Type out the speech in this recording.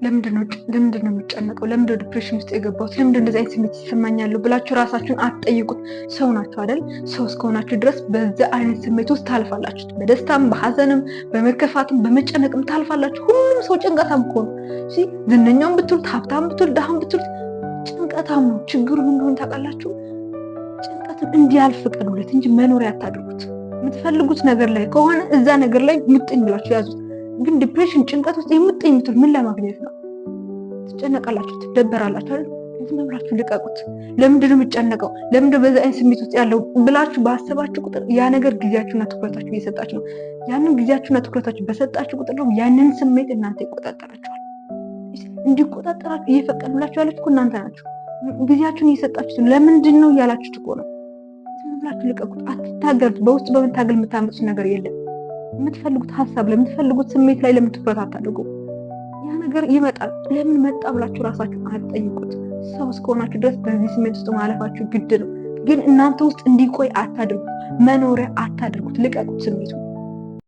ለምንድነው የሚጨነቀው? ለምንድነው ዲፕሬሽን ውስጥ የገባሁት? ለምንድነው እንደዚህ አይነት ስሜት ይሰማኛለሁ ብላችሁ ራሳችሁን አትጠይቁት። ሰው ናችሁ አይደል? ሰው እስከሆናችሁ ድረስ በዛ አይነት ስሜት ውስጥ ታልፋላችሁ። በደስታም በሐዘንም በመከፋትም በመጨነቅም ታልፋላችሁ። ሁሉም ሰው ጭንቀታም እኮ ነው። እሺ ዝነኛውም ብትሉት ሀብታም ብትሉት ድሃም ብትሉት ጭንቀታም ነው። ችግሩ ምን እንደሆነ ታውቃላችሁ? ጭንቀትን እንዲያልፍ ፍቀዱለት እንጂ መኖሪያ አታድርጉት። የምትፈልጉት ነገር ላይ ከሆነ እዛ ነገር ላይ ሙጥኝ ብላችሁ ያዙት። ግን ዲፕሬሽን ጭንቀት ውስጥ የሙጥኝ የምትሉ ምን ለማግኘት ነው? ትጨነቃላችሁ፣ ትደበራላችሁ አይደል? ዝም ብላችሁ ልቀቁት። ለምንድን ነው የምጨነቀው? ለምንድን ነው በዚህ አይነት ስሜት ውስጥ ያለው ብላችሁ ባሰባችሁ ቁጥር ያ ነገር ጊዜያችሁና ትኩረታችሁ እየሰጣችሁ ነው። ያንን ጊዜያችሁና ትኩረታችሁ በሰጣችሁ ቁጥር ደግሞ ያንን ስሜት እናንተ ይቆጣጠራችኋል። እንዲቆጣጠራችሁ እየፈቀዱላችሁ ያላችሁ እኮ እናንተ ናችሁ። ጊዜያችሁን እየሰጣችሁ ለምንድን ነው እያላችሁት እኮ ነው። ዝም ብላችሁ ልቀቁት። አትታገሉት። በውስጥ በመታገል የምታመጡት ነገር የለም። የምትፈልጉት ሀሳብ ለምትፈልጉት ስሜት ላይ ለምን ትኩረት አታድርጉ? ያ ነገር ይመጣል። ለምን መጣ ብላችሁ ራሳችሁ አትጠይቁት። ሰው እስከሆናችሁ ድረስ በዚህ ስሜት ውስጥ ማለፋችሁ ግድ ነው። ግን እናንተ ውስጥ እንዲቆይ አታድርጉት። መኖሪያ አታድርጉት። ልቀቁት ስሜቱ።